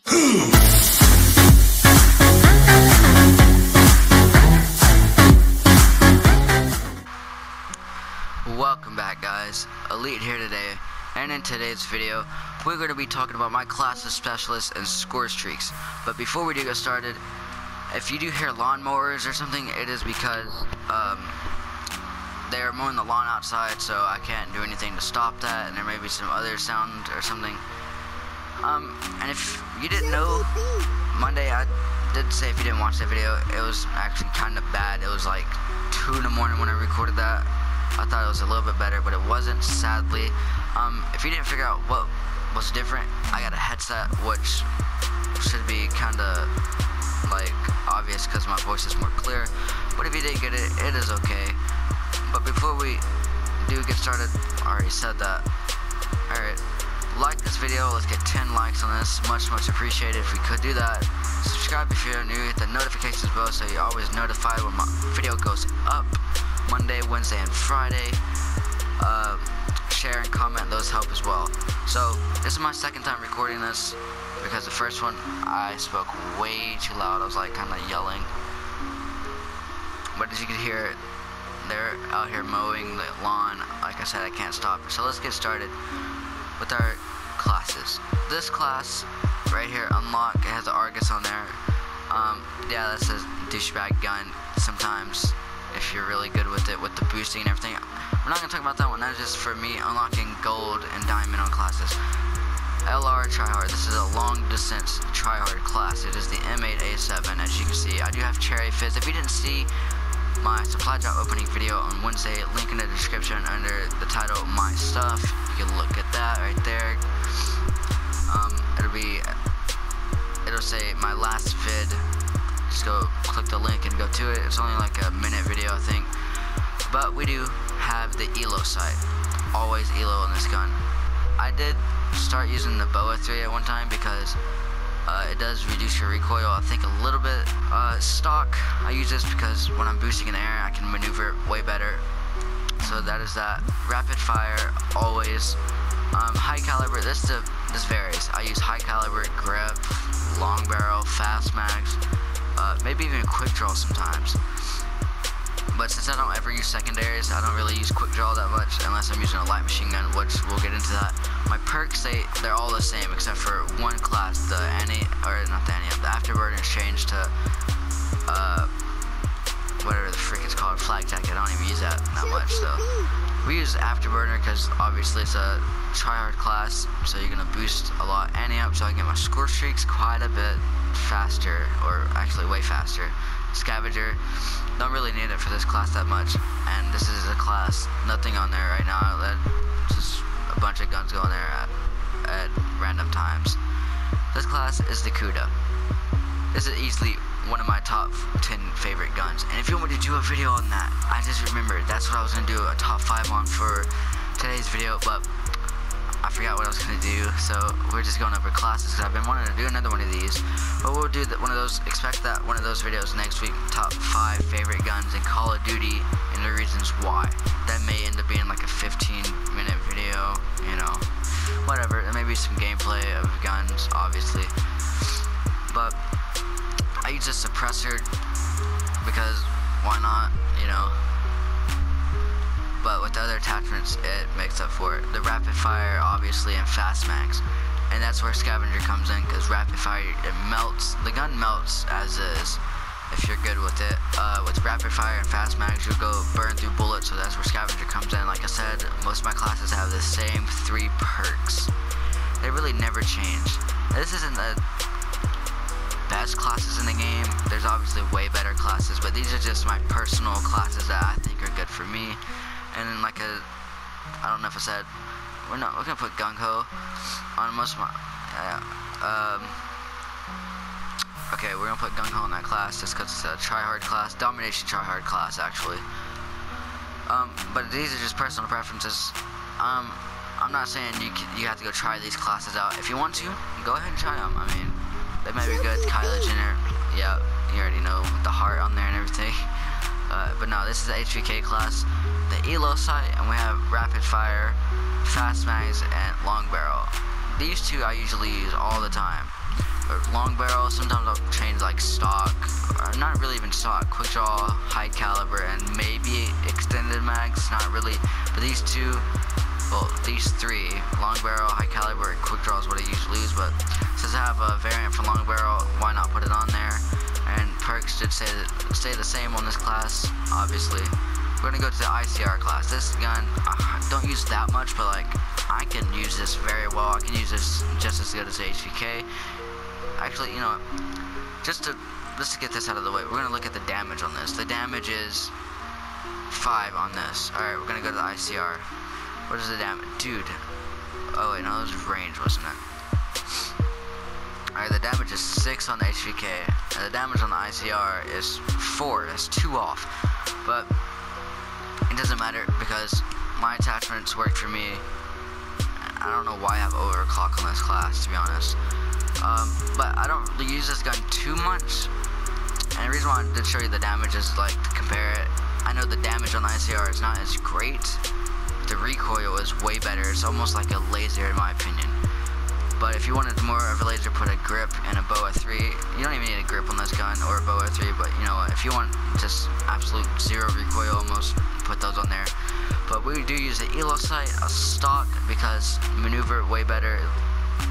Welcome back, guys. Elite here today, and in today's video we're going to be talking about my class of specialists and score streaks. But before we do get started, if you do hear lawnmowers or something, it is because they're mowing the lawn outside, so I can't do anything to stop that, and there may be some other sound or something. And if you didn't know, Monday I did say, if you didn't watch that video, it was actually kind of bad. It was like 2 in the morning when I recorded that. I thought it was a little bit better, but it wasn't, sadly. If you didn't figure out what was different, I got a headset, which should be kind of like obvious because my voice is more clear. But if you didn't get it, it is okay. But before we do get started, I already said that. Alright, like this video. Let's get 10 likes on this. Much appreciated if we could do that. Subscribe if you're new. Hit the notifications bell so you're always notified when my video goes up. Monday, Wednesday, and Friday. Share and comment, those help as well. So this is my second time recording this, because the first one I spoke way too loud. I was like kind of yelling, but as you can hear, they're out here mowing the lawn. Like I said, I can't stop it. So let's get started with our classes. This class right here, unlock, it has the Argus on there. Yeah, that says douchebag gun. Sometimes if you're really good with it, with the boosting and everything. We're not going to talk about that one. That's just for me unlocking gold and diamond on classes. LR tryhard. This is a long distance tryhard class. It is the M8A7. As you can see, I do have cherry fizz. If you didn't see my supply drop opening video on Wednesday, link in the description under the title My Stuff. You can look at that right there. It'll say my last vid. Just go click the link and go to it. It's only like a minute video, I think. But we do have the elo sight. Always elo on this gun. I did start using the bo3 at one time because it does reduce your recoil, I think, a little bit. Stock, I use this because when I'm boosting in the air, I can maneuver way better. So that is that. Rapid fire, always. High caliber, this varies. I use high caliber, grip, long barrel, fast mags, maybe even quick draw sometimes. But since I don't ever use secondaries, I don't really use quick draw that much unless I'm using a light machine gun, which we'll get into that. My perks, they're all the same except for one class, the afterburner is changed to whatever the frick it's called, flag jacket. I don't even use that much though. We use afterburner because obviously it's a tryhard class, so you're gonna boost a lot up, so I can get my score streaks quite a bit faster, or actually way faster. Scavenger, don't really need it for this class that much, and this is a class, nothing on there right now, just a bunch of guns going there at random times. This class is the Kuda. This is easily one of my top 10 favorite guns, and if you want me to do a video on that, I just remembered that's what I was going to do a top 5 on for today's video, but I forgot what I was going to do, so we're just going over classes because I've been wanting to do another one of these. But we'll do one of those, expect that one of those videos next week, top 5 favorite guns in Call of Duty and the reasons why. That may end up being like a 15-minute video, you know, whatever. There may be some gameplay of guns, obviously. But I use a suppressor because why not, you know. But with the other attachments, it makes up for it. The rapid fire, obviously, and fast mags, and that's where scavenger comes in, because rapid fire, it melts. The gun melts as is if you're good with it. With rapid fire and fast mags, you'll go burn through bullets, so that's where scavenger comes in. Like I said, most of my classes have the same 3 perks. They really never change. This isn't the best classes in the game. There's obviously way better classes, but these are just my personal classes that I think are good for me. And then I don't know if I said, we're gonna put gung ho on most of my, okay, we're gonna put gung ho in that class just because it's a tryhard class, domination tryhard class actually. But these are just personal preferences. I'm not saying you have to go try these classes out. If you want to, go ahead and try them. I mean, they might be good. Kyla Jenner, yeah, you already know, with the heart on there and everything. But no, this is the HVK class, the elo sight, and we have rapid fire, fast mags, and long barrel. These two I usually use all the time. or long barrel. Sometimes I'll change like stock, or not really even stock, quick draw, high caliber, and maybe extended mags, not really, but these two, well, these three, long barrel, high caliber, and quick draw is what I usually use, but since I have a variant for long barrel, why not put it on there? And perks should stay the same on this class, obviously. We're gonna go to the ICR class. This gun, I don't use that much, but like, I can use this very well. I can use this just as good as the HVK. Actually, you know what, let's get this out of the way. We're gonna look at the damage on this. The damage is 5 on this. Alright, we're gonna go to the ICR. What is the damage? Dude. Oh wait, no, it was range, wasn't it? Alright, the damage is 6 on the HVK, and the damage on the ICR is 4. That's 2 off. But it doesn't matter because my attachments work for me. I don't know why I have overclock on this class, to be honest. But I don't really use this gun too much. And the reason why I did show you the damage is like to compare it. I know the damage on the ICR is not as great. The recoil is way better. It's almost like a laser in my opinion. But if you wanted more of a laser, put a grip and a bo3. You don't even need a grip on this gun or a bo3, but you know what, if you want just absolute zero recoil almost, put those on there. But we do use the ELO sight, a stock, because maneuver way better.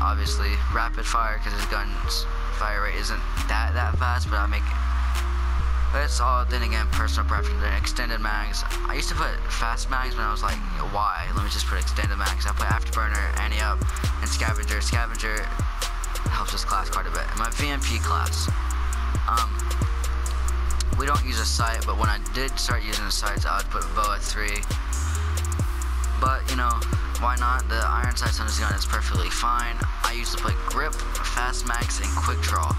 Obviously, rapid fire, because this gun's fire rate isn't that fast, but but it's all, then again, personal preference. And extended mags, I used to put fast mags, but I was like, why? Let me just put extended mags. I put afterburner, anti-up, and scavenger. Scavenger helps this class quite a bit. In my VMP class, we don't use a sight, but when I did start using the sights, I would put bo3. But you know, why not? The iron sights on this gun is perfectly fine. I used to put grip, fast mags, and quick draw.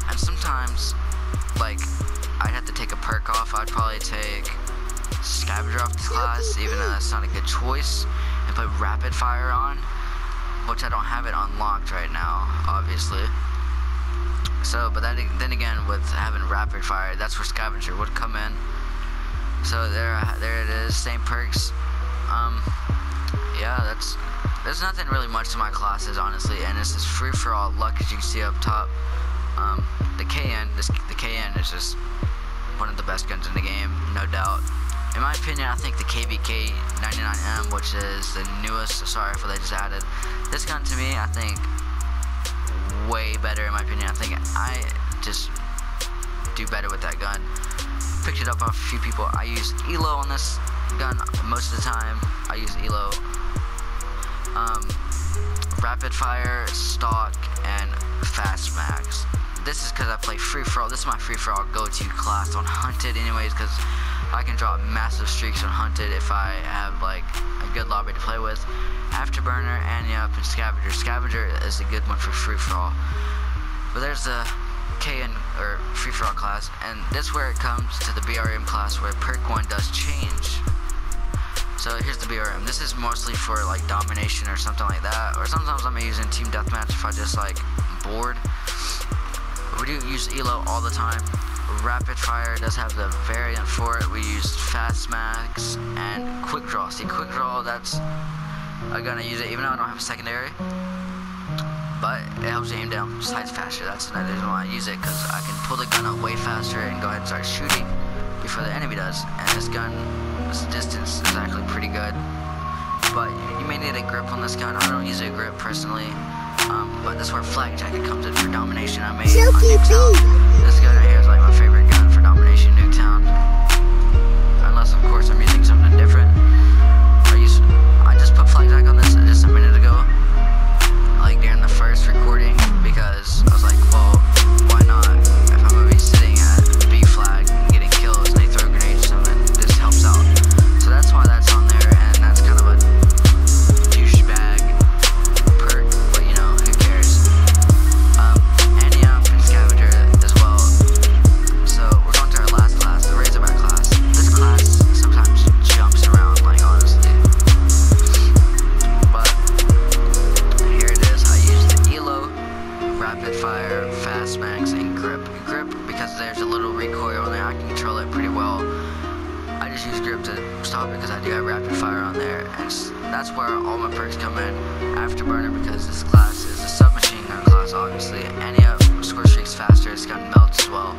And sometimes, like, I'd have to take a perk off. I'd probably take scavenger off this class, even though that's not a good choice, and put rapid fire on, which I don't have it unlocked right now, obviously. So, but then again, with having rapid fire, that's where scavenger would come in. So there it is, same perks. Yeah, there's nothing really much to my classes, honestly, and this is free for all luck, as you can see up top. The KN is just one of the best guns in the game, no doubt. In my opinion, I think the KVK 99M, which is the newest, sorry for they just added, this gun to me, I think, way better in my opinion. I think I just do better with that gun. Picked it up off a few people. I use ELO on this gun most of the time. I use ELO. Rapid fire, stock, and fast mags. This is because I play free-for-all. This is my free-for-all go-to class on Hunted anyways, because I can drop massive streaks on Hunted if I have like a good lobby to play with. Afterburner, anti-up, and scavenger. Scavenger is a good one for free-for-all. But there's the KN, or free-for-all class, and this is where it comes to the BRM class, where perk 1 does change. So here's the BRM. This is mostly for like domination or something like that, or sometimes I'm using team deathmatch if I just like bored. But we do use ELO all the time. Rapid fire does have the variant for it. We use fast mags and quick draw. See, quick draw, that's I'm gonna use it even though I don't have a secondary, but it helps you aim down sights faster. That's another reason why I use it, because I can pull the gun up way faster and go ahead and start shooting before the enemy does. And this gun, this distance is actually pretty good, but you may need a grip on this gun. I don't use a grip personally, but that's where Flak Jacket comes in for domination. I made on Nuketown. This gun right here is like my favorite gun for domination Nuketown, unless of course I'm using something different. I just put Flak Jacket on this just a minute ago, like during the first recording, because I was like, well, why not? If I'm gonna be sitting at B flag getting kills and they throw grenades or something, this helps out. So that's why that's on there, and that's kind of a douchebag perk, but you know, who cares? Anti-up and scavenger as well. So we're going to our last class, the Razorback class. This class sometimes jumps around, like honestly. But here it is. I use the ELO, rapid fire, fast mags, and grip. Grip, because there's a little recoil on there, I can control it pretty well. I just use grip to stop it because I do have rapid fire on there, and that's where all my perks come in. Afterburner, because this class is a submachine gun class, obviously. obviously. Any up, score streaks faster, it's got melts as well.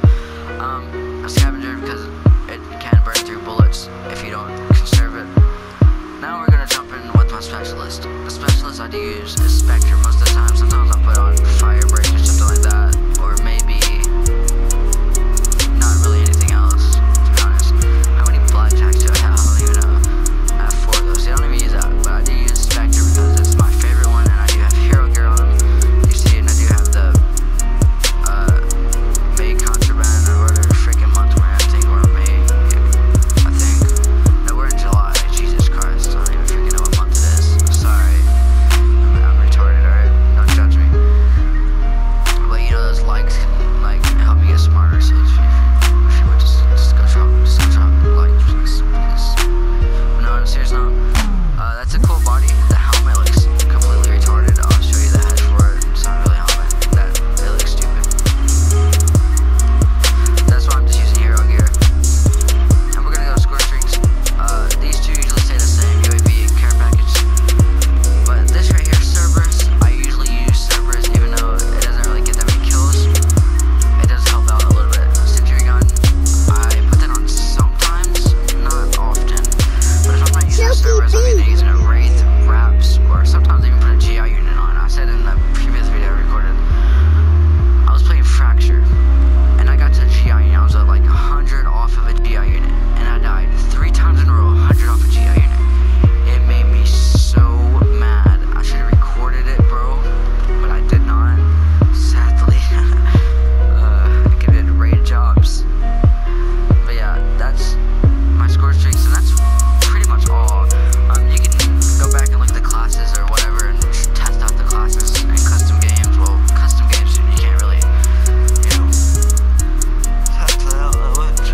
A scavenger because it can burn through bullets if you don't conserve it. Now we're gonna jump in with my specialist. The specialist I do use is Spectre most of the time. Sometimes I'll put on Fire Break or something like that, or maybe not really anything else, to be honest. How many blackjacks do I have? I don't even know. I have 4 of those. I don't even use that, but I do use Spectre because it's my favorite one, and I do have Hero Gear on them. You see, and I do have the May Contraband or whatever freaking month we're in. I think we're in May. I think. No, we're in July. Jesus Christ. I don't even freaking know what month it is. Sorry. I'm retarded, alright? Don't judge me. But you know, those likes can like help me get smarter, so if you would just go drop like, please. No, on a serious note, that's a cool body. The helmet looks completely retarded. I'll show you the head for it. It's not really a helmet. It looks stupid. That's why I'm just using Hero Gear. And we're gonna go score streaks. These two usually stay the same, UAV and care package. But this right here, Cerberus, I usually use Cerberus even though it doesn't really get that many kills. It does help out a little bit. Security gun, I put that on sometimes, not often. But if I'm not using Cerberus, I'll be using a Wraith, Wraps, or sometimes even put a GI unit on. I said in the previous video I recorded, I was playing Fracture, and I got to a GI unit. I was at like 100 off of a GI unit, and I died 3 times in a row, 100 off a GI unit. It made me so mad. I should have recorded it, bro, but I did not, sadly. I could have rated jobs. But yeah, that's my score streaks, and that's pretty much all. You can go back and look at the classes or whatever and test out the classes and custom games. Well, custom games you can't really, you know, test it out that much.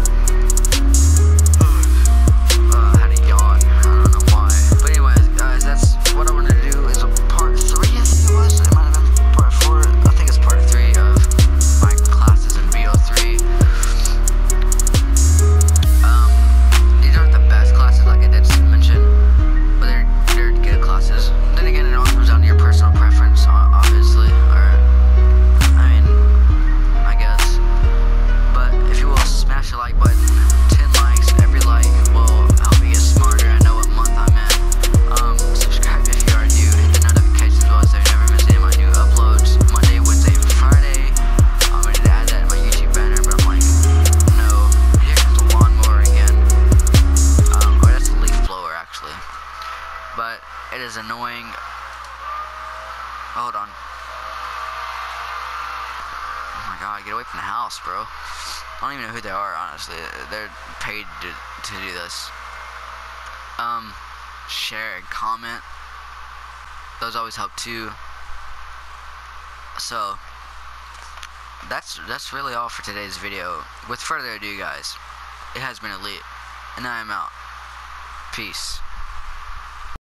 I had a yawn. I don't know why. But anyways, guys, that's what I wanted to do. Is a part 3, I think it was. It might have been part 4. I think it's part 3 of my classes in bo3. These aren't the best classes, like I did mention, but they're good classes. Then again, it all comes down to your personal preference, obviously, or I mean, I guess. But if you will, smash the like button. 10 likes, every like will help me get smarter. I know what month I'm in. Subscribe if you are new. Hit the notifications bell so you never miss any of my new uploads. Monday, Wednesday, and Friday. I'm ready to add that in my YouTube banner, but I'm like, no. Here comes the lawnmower again. Or that's a leaf blower, actually. But it is annoying. Hold on. Oh my god, get away from the house, bro. I don't even know who they are, honestly. They're paid to do this. Share and comment. Those always help too. So that's really all for today's video. With further ado, guys, it has been Elite, and I am out. Peace.